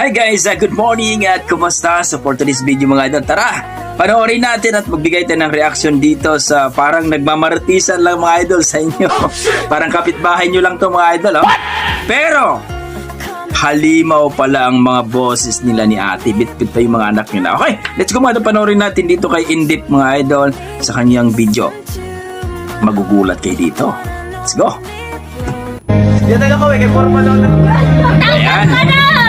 Hi guys, good morning at kumusta? So for today's video mga idol, tara! Panoorin natin at magbigay tayo ng reaction dito sa parang nagmamartisan lang mga idol sa inyo. Parang kapitbahay nyo lang to mga idol. Oh. Pero, halimaw pala ang mga boses nila ni ate. Bit-bit pa yung mga anak nila. Okay, let's go mga idol. Panoorin natin dito kay Indip mga idol sa kanyang video. Magugulat kayo dito. Let's go! Yan tayo ko, kay forma daw. Ayan.